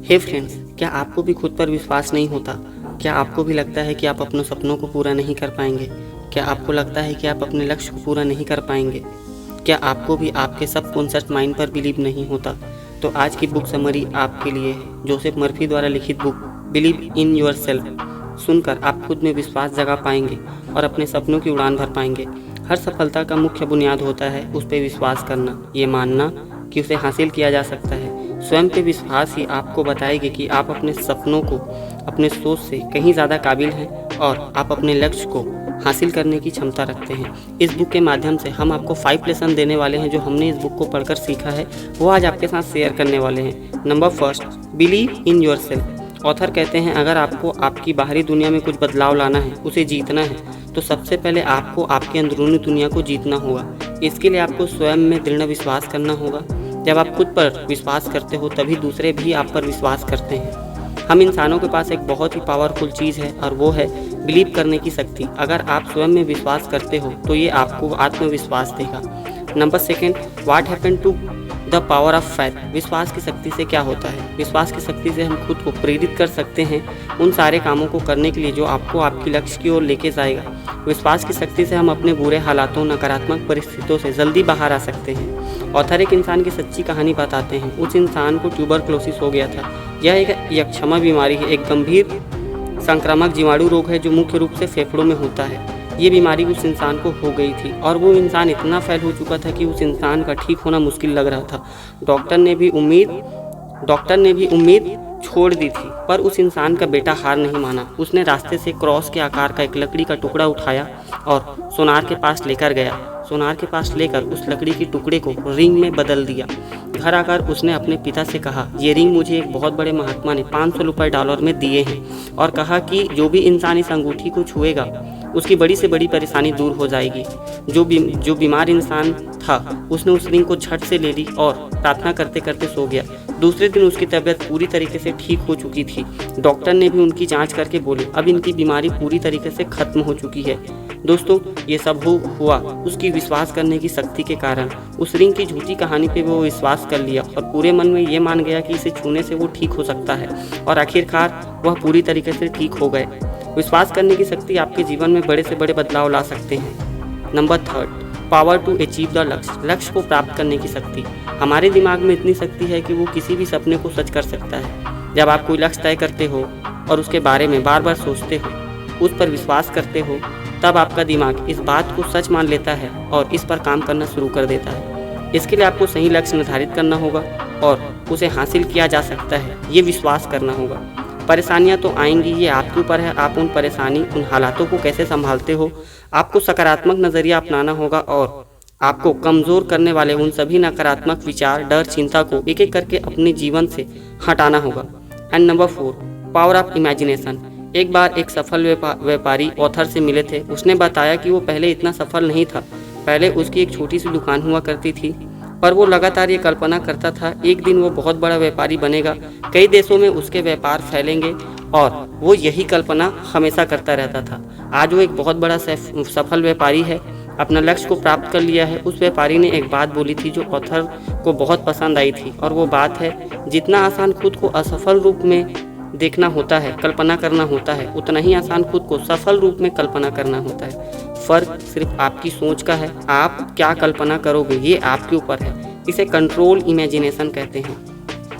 हे friends, क्या आपको भी खुद पर विश्वास नहीं होता? क्या आपको भी लगता है कि आप अपने सपनों को पूरा नहीं कर पाएंगे? क्या आपको लगता है कि आप अपने लक्ष्य को पूरा नहीं कर पाएंगे? क्या आपको भी आपके सबकॉन्शियस माइंड पर बिलीव नहीं होता? तो आज की बुक समरी आपके लिए है, जोसेफ मर्फी द्वारा लिखित बुक बिलीव इन योरसेल्फ। सुनकर आप खुद में विश्वास जगा पाएंगे और अपने सपनों की उड़ान भर पाएंगे। हर सफलता का मुख्य बुनियाद होता है उस पर विश्वास करना, ये मानना कि उसे हासिल किया जा सकता है। स्वयं पे विश्वास ही आपको बताएगी कि आप अपने सपनों को अपने सोच से कहीं ज़्यादा काबिल हैं और आप अपने लक्ष्य को हासिल करने की क्षमता रखते हैं। इस बुक के माध्यम से हम आपको 5 लेसन देने वाले हैं जो हमने इस बुक को पढ़कर सीखा है, वो आज आपके साथ शेयर करने वाले हैं। Number first, believe in yourself. Author कहते हैं अगर आपको आपकी बाहरी दुनिया में कुछ बदलाव लाना है, उसे जीतना है, तो सबसे पहले आपको आपकी अंदरूनी दुनिया को जीतना होगा। इसके लिए आपको स्वयं में दृढ़ विश्वास करना होगा। जब आप खुद पर विश्वास करते हो तभी दूसरे भी आप पर विश्वास करते हैं। हम इंसानों के पास एक बहुत ही पावरफुल चीज़ है और वो है बिलीव करने की शक्ति। अगर आप स्वयं में विश्वास करते हो तो ये आपको आत्मविश्वास देगा। Number second, what happened to the power of faith. विश्वास की शक्ति से क्या होता है? विश्वास की शक्ति से हम खुद को प्रेरित कर सकते हैं उन सारे कामों को करने के लिए जो आपको आपकी लक्ष्य की ओर लेके जाएगा। विश्वास की शक्ति से हम अपने बुरे हालातों, नकारात्मक परिस्थितियों से जल्दी बाहर आ सकते हैं। ऑथर एक इंसान की सच्ची कहानी बताते हैं। उस इंसान को ट्यूबरक्लोसिस हो गया था। यह एक यक्षमा बीमारी है, एक गंभीर संक्रामक जीवाणु रोग है जो मुख्य रूप से फेफड़ों में होता है। ये बीमारी उस इंसान को हो गई थी और वो इंसान इतना फैल हो चुका था कि उस इंसान का ठीक होना मुश्किल लग रहा था। डॉक्टर ने भी उम्मीद छोड़ दी थी, पर उस इंसान का बेटा हार नहीं माना। उसने रास्ते से क्रॉस के आकार का एक लकड़ी का टुकड़ा उठाया और सोनार के पास लेकर गया। सोनार के पास लेकर उस लकड़ी के टुकड़े को रिंग में बदल दिया। घर आकर उसने अपने पिता से कहा, ये रिंग मुझे एक बहुत बड़े महात्मा ने 500 रुपये डॉलर में दिए हैं, और कहा कि जो भी इंसान इस अंगूठी को छुएगा उसकी बड़ी से बड़ी परेशानी दूर हो जाएगी। जो बीमार इंसान था उसने उस रिंग को झट से ले ली और प्रार्थना करते करते सो गया। दूसरे दिन उसकी तबीयत पूरी तरीके से ठीक हो चुकी थी। डॉक्टर ने भी उनकी जांच करके बोले अब इनकी बीमारी पूरी तरीके से खत्म हो चुकी है। दोस्तों, ये सब हुआ उसकी विश्वास करने की शक्ति के कारण। उस रिंग की झूठी कहानी पे वो विश्वास कर लिया और पूरे मन में ये मान गया कि इसे छूने से वो ठीक हो सकता है, और आखिरकार वह पूरी तरीके से ठीक हो गए। विश्वास करने की शक्ति आपके जीवन में बड़े से बड़े बदलाव ला सकते हैं। Number third, power to achieve the लक्ष्य। लक्ष्य को प्राप्त करने की शक्ति। हमारे दिमाग में इतनी शक्ति है कि वो किसी भी सपने को सच कर सकता है। जब आप कोई लक्ष्य तय करते हो और उसके बारे में बार बार सोचते हो, उस पर विश्वास करते हो, तब आपका दिमाग इस बात को सच मान लेता है और इस पर काम करना शुरू कर देता है। इसके लिए आपको सही लक्ष्य निर्धारित करना होगा और उसे हासिल किया जा सकता है, ये विश्वास करना होगा। परेशानियां तो आएंगी, ये आपके ऊपर है आप उन उन हालातों को कैसे संभालते हो। आपको सकारात्मक नज़रिया अपनाना होगा और आपको कमज़ोर करने वाले उन सभी नकारात्मक विचार, डर, चिंता को एक एक करके अपने जीवन से हटाना होगा। And number 4, power of imagination. एक बार एक सफल व्यापारी ऑथर से मिले थे। उसने बताया कि वो पहले इतना सफल नहीं था। पहले उसकी एक छोटी सी दुकान हुआ करती थी, पर वो लगातार ये कल्पना करता था एक दिन वो बहुत बड़ा व्यापारी बनेगा, कई देशों में उसके व्यापार फैलेंगे, और वो यही कल्पना हमेशा करता रहता था। आज वो एक बहुत बड़ा सफल व्यापारी है, अपना लक्ष्य को प्राप्त कर लिया है। उस व्यापारी ने एक बात बोली थी जो ऑथर को बहुत पसंद आई थी, और वो बात है, जितना आसान खुद को असफल रूप में देखना होता है, कल्पना करना होता है, उतना ही आसान खुद को सफल रूप में कल्पना करना होता है। फर्क सिर्फ आपकी सोच का है। आप क्या कल्पना करोगे ये आपके ऊपर है। इसे कंट्रोल इमेजिनेशन कहते हैं।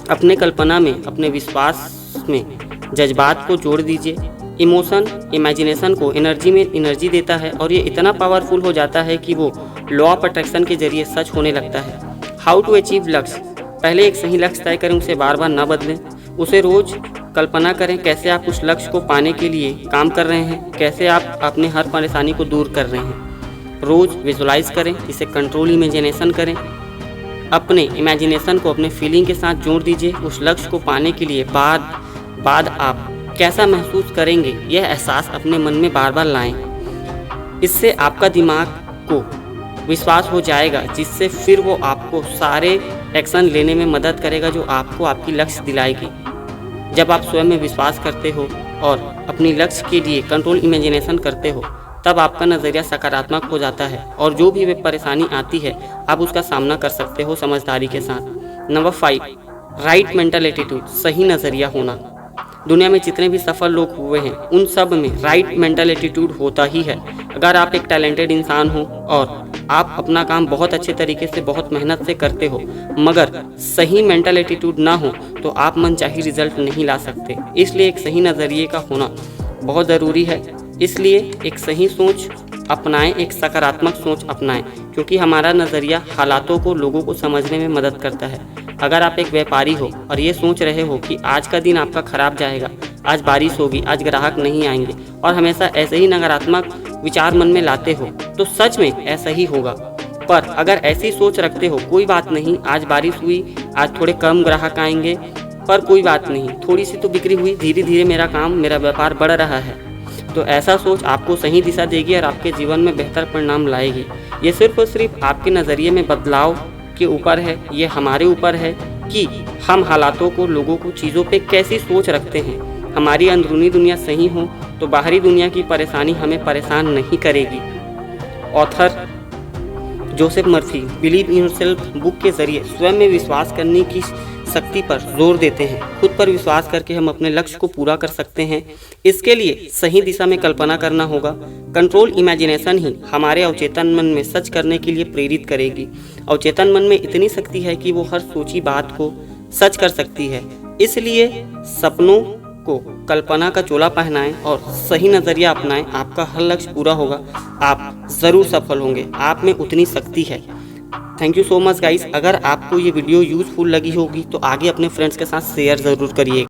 अपने कल्पना में, अपने विश्वास में जज्बात को जोड़ दीजिए। इमोशन इमेजिनेशन को एनर्जी में एनर्जी देता है और ये इतना पावरफुल हो जाता है कि वो लॉ ऑफ अट्रैक्शन के जरिए सच होने लगता है। हाउ टू अचीव लक्ष्य। पहले एक सही लक्ष्य तय करें, उसे बार बार न बदलें। उसे रोज कल्पना करें कैसे आप उस लक्ष्य को पाने के लिए काम कर रहे हैं, कैसे आप अपने हर परेशानी को दूर कर रहे हैं। रोज विजुलाइज करें, इसे कंट्रोल इमेजिनेशन करें। अपने इमेजिनेशन को अपने फीलिंग के साथ जोड़ दीजिए। उस लक्ष्य को पाने के लिए बाद आप कैसा महसूस करेंगे, यह एहसास अपने मन में बार बार लाएं। इससे आपका दिमाग को विश्वास हो जाएगा, जिससे फिर वो आपको सारे एक्शन लेने में मदद करेगा जो आपको आपकी लक्ष्य दिलाएगी। जब आप स्वयं में विश्वास करते हो और अपनी लक्ष्य के लिए कंट्रोल इमेजिनेशन करते हो, तब आपका नज़रिया सकारात्मक हो जाता है और जो भी परेशानी आती है आप उसका सामना कर सकते हो समझदारी के साथ। नंबर 5, राइट मेंटल एटीट्यूड, सही नज़रिया होना। दुनिया में जितने भी सफल लोग हुए हैं उन सब में राइट मेंटल एटीट्यूड होता ही है। अगर आप एक टैलेंटेड इंसान हो और आप अपना काम बहुत अच्छे तरीके से बहुत मेहनत से करते हो मगर सही मेंटल एटीट्यूड ना हो तो आप मनचाही रिजल्ट नहीं ला सकते। इसलिए एक सही नज़रिए का होना बहुत ज़रूरी है। इसलिए एक सही सोच अपनाएं, एक सकारात्मक सोच अपनाएं, क्योंकि हमारा नज़रिया हालातों को, लोगों को समझने में मदद करता है। अगर आप एक व्यापारी हो और ये सोच रहे हो कि आज का दिन आपका खराब जाएगा, आज बारिश होगी, आज ग्राहक नहीं आएंगे और हमेशा ऐसे ही नकारात्मक विचार मन में लाते हो तो सच में ऐसा ही होगा। पर अगर ऐसी सोच रखते हो कोई बात नहीं, आज बारिश हुई, आज थोड़े कम ग्राहक आएंगे पर कोई बात नहीं, थोड़ी सी तो बिक्री हुई, धीरे धीरे मेरा व्यापार बढ़ रहा है, तो ऐसा सोच आपको सही दिशा देगी और आपके जीवन में बेहतर परिणाम लाएगी। ये सिर्फ और सिर्फ आपके नज़रिए में बदलाव के ऊपर है, ये हमारे ऊपर है कि हम हालातों को, लोगों को, चीज़ों पे कैसी सोच रखते हैं। हमारी अंदरूनी दुनिया सही हो तो बाहरी दुनिया की परेशानी हमें परेशान नहीं करेगी। Author Joseph Murphy believe in yourself book के ज़रिए स्वयं में विश्वास करने की शक्ति पर जोर देते हैं। खुद पर विश्वास करके हम अपने लक्ष्य को पूरा कर सकते हैं। इसके लिए सही दिशा में कल्पना करना होगा। कंट्रोल इमेजिनेशन ही हमारे अवचेतन मन में सच करने के लिए प्रेरित करेगी। अवचेतन मन में इतनी शक्ति है कि वो हर सोची बात को सच कर सकती है। इसलिए सपनों को कल्पना का चोला पहनाएं और सही नज़रिया अपनाएं। आपका हर लक्ष्य पूरा होगा, आप ज़रूर सफल होंगे, आप में उतनी शक्ति है। Thank you so much guys. अगर आपको ये वीडियो यूज़फुल लगी होगी तो आगे अपने फ्रेंड्स के साथ शेयर ज़रूर करिए।